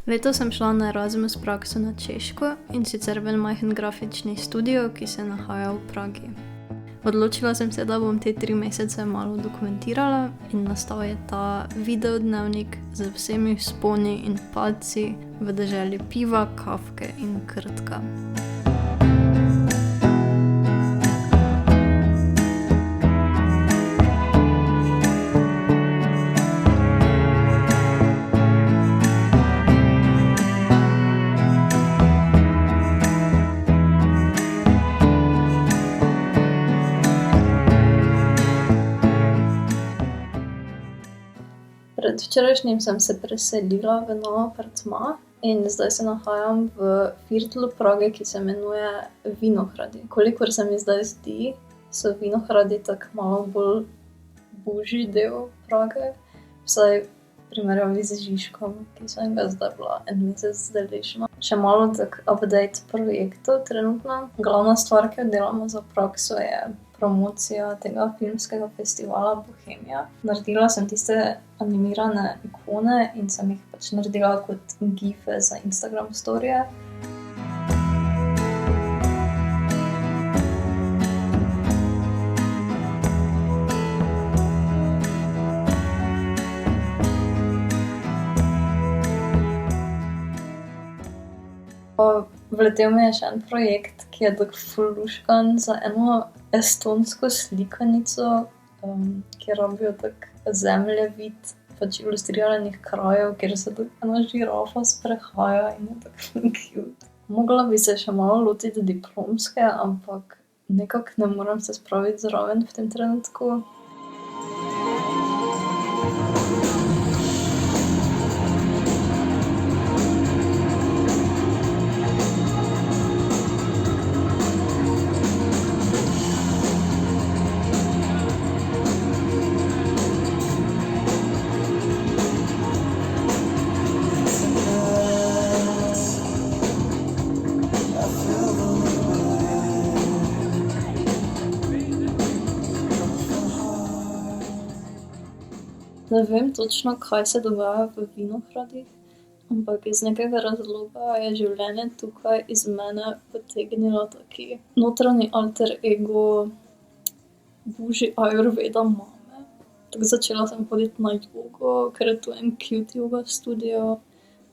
Letos sem šla na Erasmus prakso na Češko, in sicer v en majhen grafični studio, ki se nahaja v Pragi. Odločila sem se, da bom te 3 mesece malo dokumentirala, in nastal je ta videodnevnik z vsemi vzponi in padci v deželi piva, kafke in krtka. Predvčerajšnjim sem se preselila v nov apartma in zdaj se nahajam v Viertlu Prage, ki se imenuje Vinohrady. Kolikor se mi zdaj zdi, so Vinohrady tako malo bolj bužji del Prage, vsaj v primerjavi z Žižkom, ki sem ga zdaj bila en mesec deležna. Še malo tak update projektov trenutno. Glavna stvar, ki jo delamo za prakso, je promocija tega filmskega festivala Bohemia. Naredila sem tiste animirane ikone in sem jih pač naredila kot gife za Instagram storije. Vletel mi je še en projekt, ki je tako ful luškan, za eno estonsko slikanico, kjer rabijo tako zemljevid pač ilustriranih krajev, kjer se tako ena žirafa sprehaja in je tako ful cute. Mogla bi se še malo lotiti diplomske, ampak nekako ne morem se spraviti zraven v tem trenutku. Ne vem točno, kaj se dogaja v Vinohradih, ampak iz nekega razloga je življenje tukaj iz mene potegnilo taki notranji alter ego bužji ajurveda mame. Tako začela sem hoditi na jogo, ker je tu en cute yoga studio,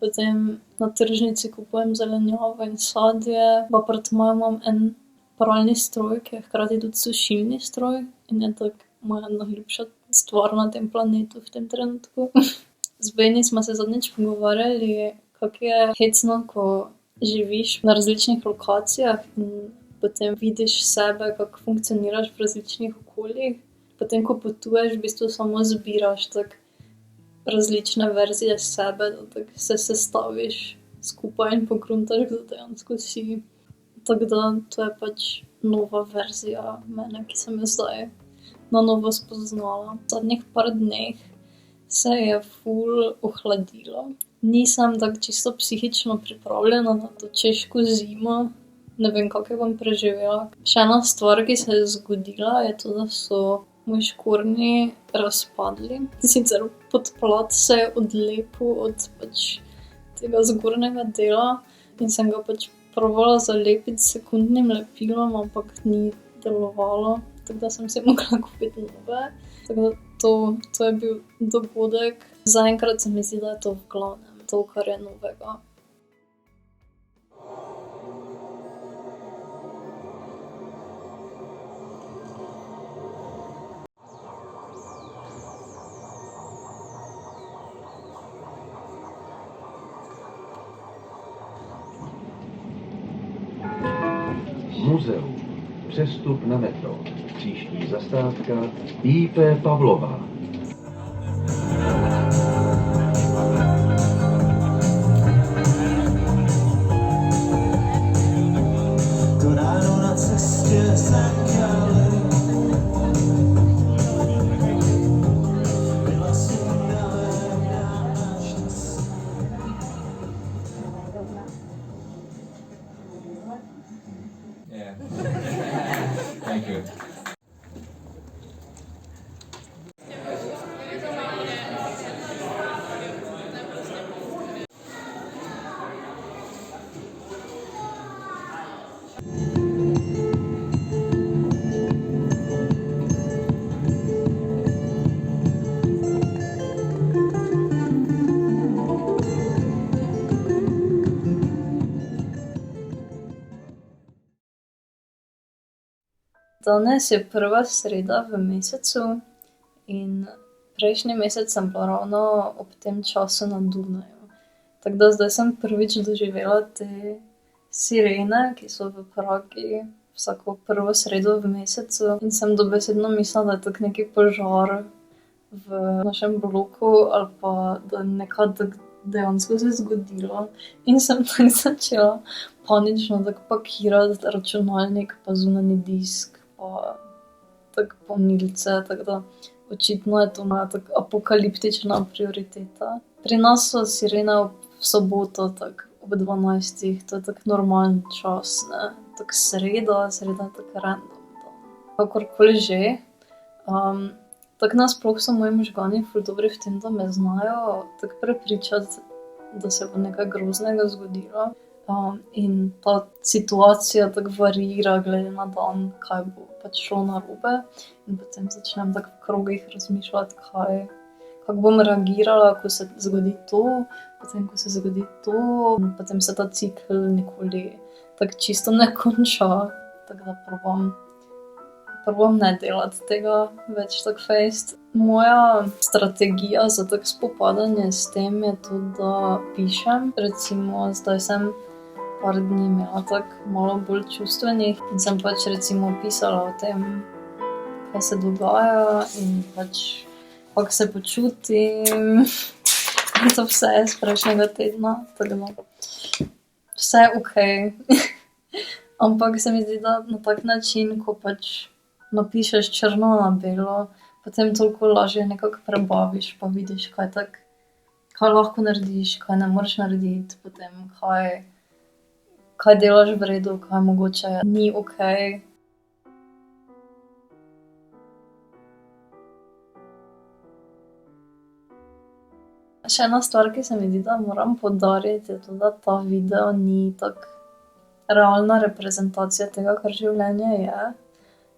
potem na tržnici kupujem zelenjavo in sadje, v apartmaju imam en pralni stroj, ki je hkrati tudi sušilni stroj in je tako moja najljubša stvar na tem planetu v tem trenutku. Z Beni smo se zadnjič pogovarjali, kako je hecno, ko živiš na različnih lokacijah in potem vidiš sebe, kako funkcioniraš v različnih okoljih. Potem, ko potuješ, v bistvu samo zbiraš tako različne verzije sebe, da tako se sestaviš skupaj in pogruntaš, kdo dejansko si. Tako da to je pač nova verzija mene, ki sem jo zdaj na novo spoznala. V zadnjih par dneh se je ful ohladilo. Nisem tako čisto psihično pripravljena na to češko zimo. Ne vem, kako jo bom preživela. Še ena stvar, ki se je zgodila, je to, da so moji škornji razpadli. Sicer podplat se je odlepil od pač tega zgornjega dela in sem ga pač probala zalepiti s sekundnim lepilom, ampak ni delovalo. Tako da sem si mogla kupiti nove. Tako da to je bil dogodek. Zaenkrat se mi zdi, da je to v glavnem to, kar je novega. Muzeum. Přestup na metro. Příští zastávka I.P. Pavlova. To ráno na cestě setkali. Byla si Yeah. Thank you. Danes je prva sreda v mesecu in prejšnji mesec sem bila ravno ob tem času na Dunaju. Tako da zdaj sem prvič doživela te sirene, ki so v Pragi vsako prvo sredo v mesecu in sem dobesedno mislila, da je tako neki požar v našem bloku ali pa da nekaj dejansko se zgodilo. In sem tako začela panično tako pakirati računalnik pa zunanji disk pa tako polnilce, tako da očitno je to moja tako apokaliptična prioriteta. Pri nas so sirene v soboto tako ob 12, to je tako normalen čas, ne. Tako sreda je tako random dan. Kakorkoli že, tako nasploh so moji možgani ful dobri v tem, da me znajo tako prepričati, da se bo nekaj groznega zgodilo. In ta situacija tako variira glede na dan, kaj bo pač šlo narobe. In potem začnem tako v krogih razmišljati, kako bom reagirala, ko se zgodi to, potem ko se zgodi to, in potem se ta cikel nikoli tako čisto ne konča. Tako da probam ne delati tega več tako fejst. Moja strategija za tako spopadanje s tem je to, da pišem. Recimo zdaj sem par dni imela tako malo bolj čustvenih in sem pač recimo pisala o tem, kaj se dogaja in pač kako se počutim. In to vse iz prejšnjega tedna, tako da vse je okej. Ampak se mi zdi, da na tak način, ko pač napišeš črno na belo, potem toliko lažje nekako prebaviš pa vidiš, kaj lahko narediš, kaj ne moreš narediti, potem kaj delaš v redu, kaj mogoče ni okej. Še ena stvar, ki se mi zdi, da moram poudariti, je to, da ta video ni tako realna reprezentacija tega, kar življenje je.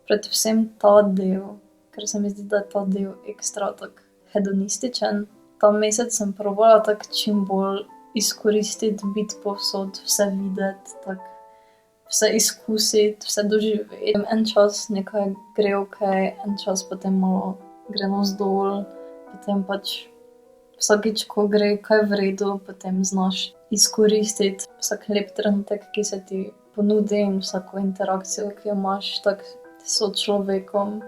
Predvsem ta del, ker se mi zdi, da je ta del ekstra tako hedonističen. Ta mesec sem probala tako čim bolj izkoristiti, biti povsod, vse videti, tako vse izkusiti, vse doživeti. En čas nekaj gre okej, en čas potem malo gre navzdol, potem pač vsakič, ko gre kaj v redu, potem znaš izkoristiti vsak lep trenutek, ki se ti ponudi in vsako interakcijo, ki jo imaš tako s sočlovekom.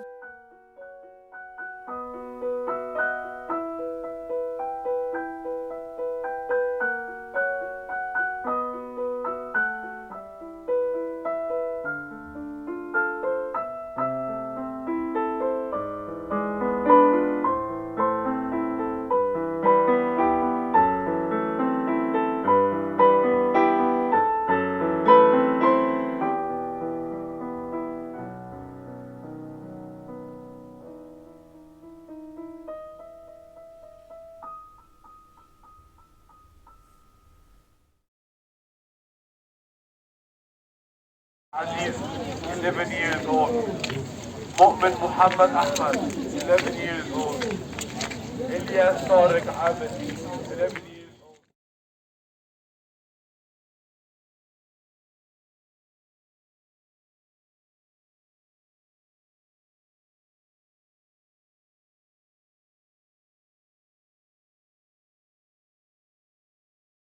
Aziz, 11 years old. Mu'min Muhammad Ahmad, 11 years old. Ilyas Tariq Abed, 11 years old.